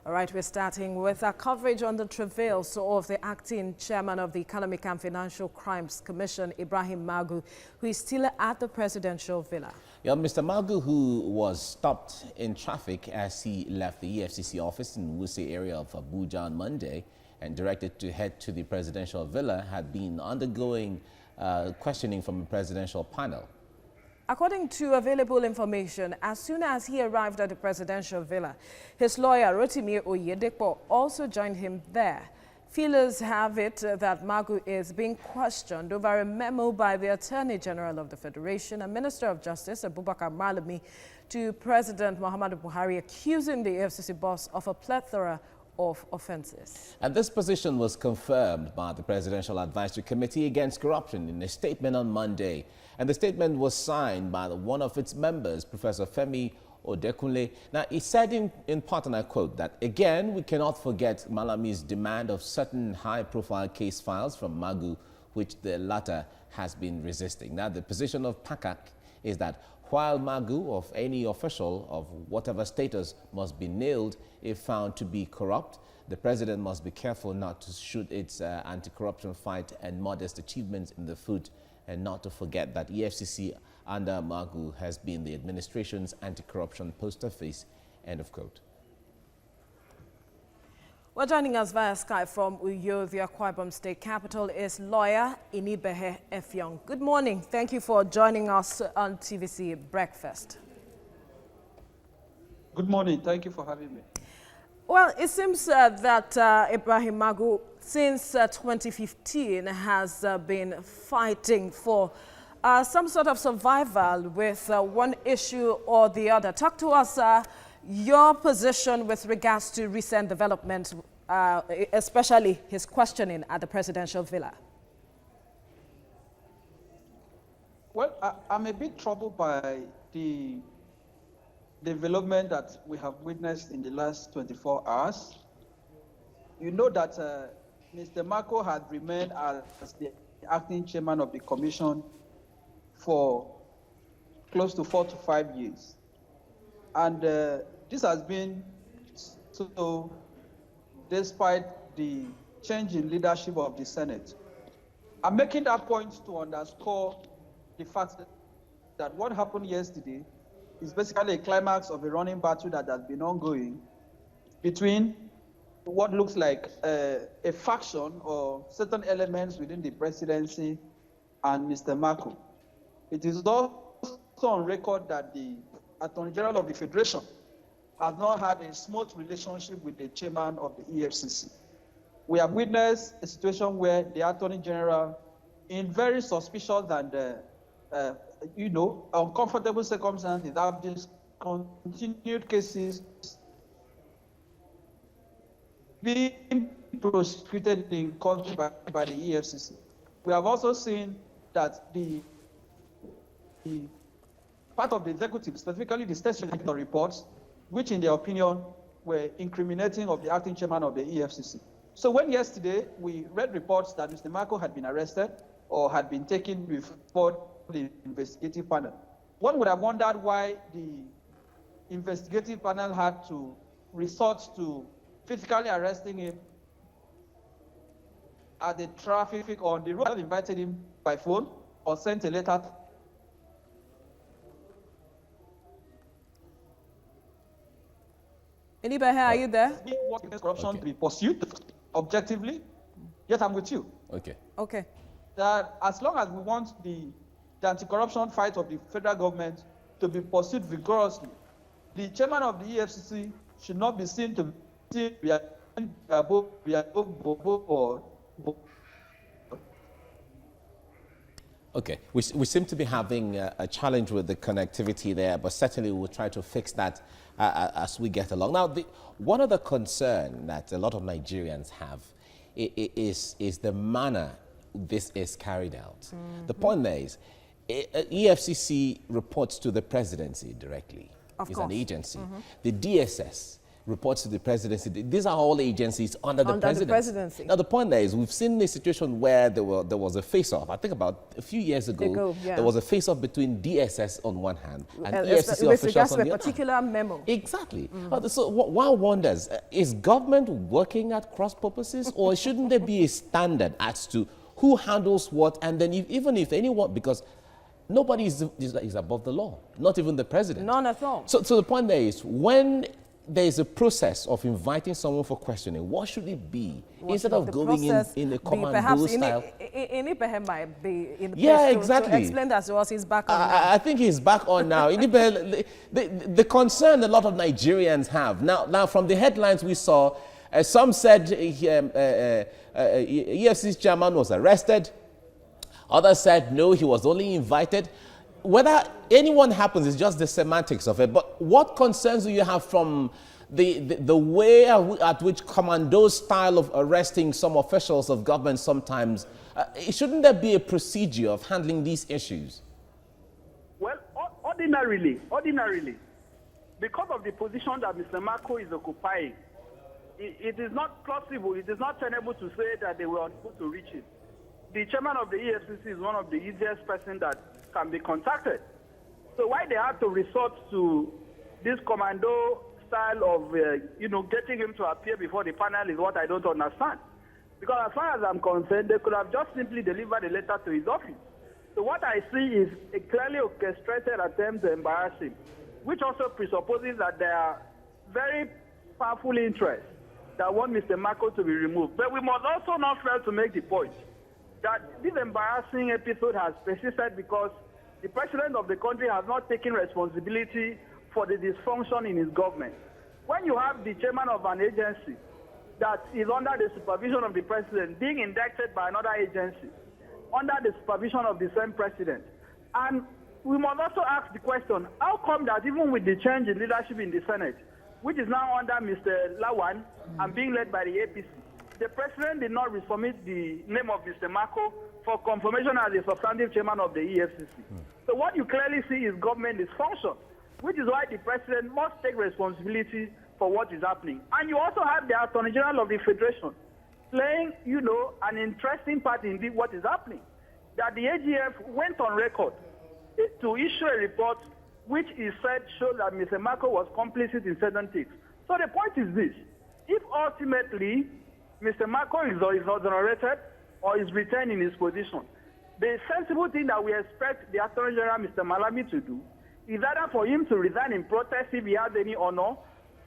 All right, we're starting with our coverage on the travails of the acting chairman of the Economic and Financial Crimes Commission, Ibrahim Magu, who is still at the presidential villa. Yeah, Mr. Magu, who was stopped in traffic as he left the EFCC office in Wuse area of Abuja on Monday and directed to head to the presidential villa, had been undergoing questioning from a presidential panel. According to available information, as soon as he arrived at the presidential villa, his lawyer, Rotimi Oyedepo, also joined him there. Feelers have it that Magu is being questioned over a memo by the Attorney General of the Federation and Minister of Justice, Abubakar Malami, to President Muhammadu Buhari, accusing the EFCC boss of a plethora of offenses. And this position was confirmed by the Presidential Advisory Committee Against Corruption in a statement on Monday. And the statement was signed by one of its members, Professor Femi Odekunle. Now, he said in part, and I quote, that again, we cannot forget Malami's demand of certain high-profile case files from Magu, which the latter has been resisting. Now, the position of PACAC is that while Magu or any official of whatever status must be nailed if found to be corrupt, the president must be careful not to shoot its anti-corruption fight and modest achievements in the foot, and not to forget that EFCC under Magu has been the administration's anti-corruption poster face, end of quote. Well, joining us via Skype from Uyo, the Akwa Ibom State capital, is lawyer Inibehe Effiong. Good morning. Thank you for joining us on TVC Breakfast. Good morning. Thank you for having me. Well, it seems that Ibrahim Magu, since 2015, has been fighting for some sort of survival with one issue or the other. Talk to us your position with regards to recent developments, especially his questioning at the presidential villa. Well, I'm a bit troubled by the development that we have witnessed in the last 24 hours. You know that Mr. Magu had remained as the acting chairman of the commission for close to 4 to 5 years. And this has been so despite the change in leadership of the Senate. I'm making that point to underscore the fact that what happened yesterday is basically a climax of a running battle that has been ongoing between what looks like a faction or certain elements within the presidency and Mr. Magu. It is also on record that the Attorney General of the Federation has not had a smooth relationship with the chairman of the EFCC. We have witnessed a situation where the Attorney General, in very suspicious and uncomfortable circumstances, have discontinued cases being prosecuted in court by the EFCC. We have also seen that the part of the executive, specifically the state secretary reports, which in their opinion were incriminating of the acting chairman of the EFCC. So when yesterday we read reports that Mr. Magu had been arrested or had been taken before the investigative panel, one would have wondered why the investigative panel had to resort to physically arresting him at the traffic on the road, invited him by phone or sent a letter. Inibehe, are you there? Corruption to be pursued objectively. Yes, I'm with you. Okay. Okay. That as long as we want the anti-corruption fight of the federal government to be pursued vigorously, the chairman of the EFCC should not be seen to be above or. Okay, we seem to be having a challenge with the connectivity there, but certainly we'll try to fix that as we get along. Now, one other concern that a lot of Nigerians have is the manner this is carried out. Mm-hmm. The point there is, EFCC reports to the presidency directly. It's an agency. Mm-hmm. The DSS reports to the presidency. These are all agencies under the presidency. Now, the point there is we've seen a situation where there was a face-off. I think about a few years ago, there was a face-off between DSS on one hand and EFCC officials on the other. A particular memo. Exactly. So one wonders, is government working at cross purposes, or shouldn't there be a standard as to who handles what, and then even if anyone, because nobody is above the law, not even the president. None at all. So the point there is, when there is a process of inviting someone for questioning, what should it be? Instead of going in a commando style. Ibrahim might be in the place exactly. to explain that to us. He's back on now. I think he's back on now. The concern a lot of Nigerians have, now from the headlines we saw, some said EFCC chairman was arrested. Others said, no, he was only invited. Whether anyone happens is just the semantics of it. But what concerns do you have from the way at which commando style of arresting some officials of government sometimes? Shouldn't there be a procedure of handling these issues? Well, ordinarily, because of the position that Mr. Magu is occupying, it is not plausible, it is not tenable to say that they were unable to reach him. The chairman of the EFCC is one of the easiest person that can be contacted. So why they have to resort to this commando style of, getting him to appear before the panel is what I don't understand. Because as far as I'm concerned, they could have just simply delivered a letter to his office. So what I see is a clearly orchestrated attempt to embarrass him, which also presupposes that there are very powerful interests that want Mr. Magu to be removed. But we must also not fail to make the point that this embarrassing episode has persisted because the president of the country has not taken responsibility for the dysfunction in his government. When you have the chairman of an agency that is under the supervision of the president being indicted by another agency under the supervision of the same president, and we must also ask the question, how come that even with the change in leadership in the Senate, which is now under Mr. Lawan and being led by the APC, the president did not resubmit the name of Mr. Magu for confirmation as the substantive chairman of the EFCC. So what you clearly see is government dysfunction, which is why the president must take responsibility for what is happening. And you also have the Attorney General of the Federation playing, an interesting part in what is happening. That the AGF went on record to issue a report which is said shows that Mr. Magu was complicit in certain things. So the point is this: if ultimately Mr. Magu is exonerated or is retained in his position, the sensible thing that we expect the Attorney General, Mr. Malami, to do is either for him to resign in protest if he has any honor,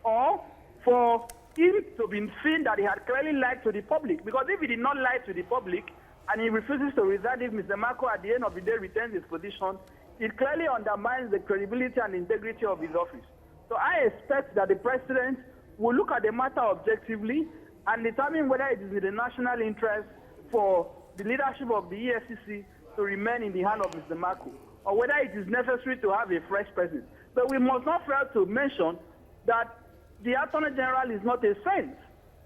or for him to be seen that he had clearly lied to the public. Because if he did not lie to the public and he refuses to resign if Mr. Magu at the end of the day retains his position, it clearly undermines the credibility and integrity of his office. So I expect that the president will look at the matter objectively and determine whether it is in the national interest for the leadership of the EFCC to remain in the hand of Mr. Magu, or whether it is necessary to have a fresh president. But we must not fail to mention that the Attorney General is not a saint.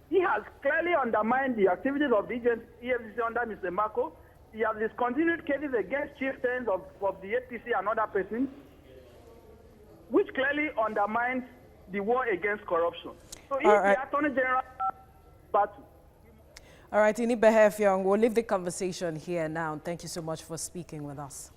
He has clearly undermined the activities of the EFCC under Mr. Magu. He has discontinued cases against chieftains of the APC and other persons, which clearly undermines the war against corruption. So if the Attorney General battle. All right, Ibrahim Magu, we'll leave the conversation here now. Thank you so much for speaking with us.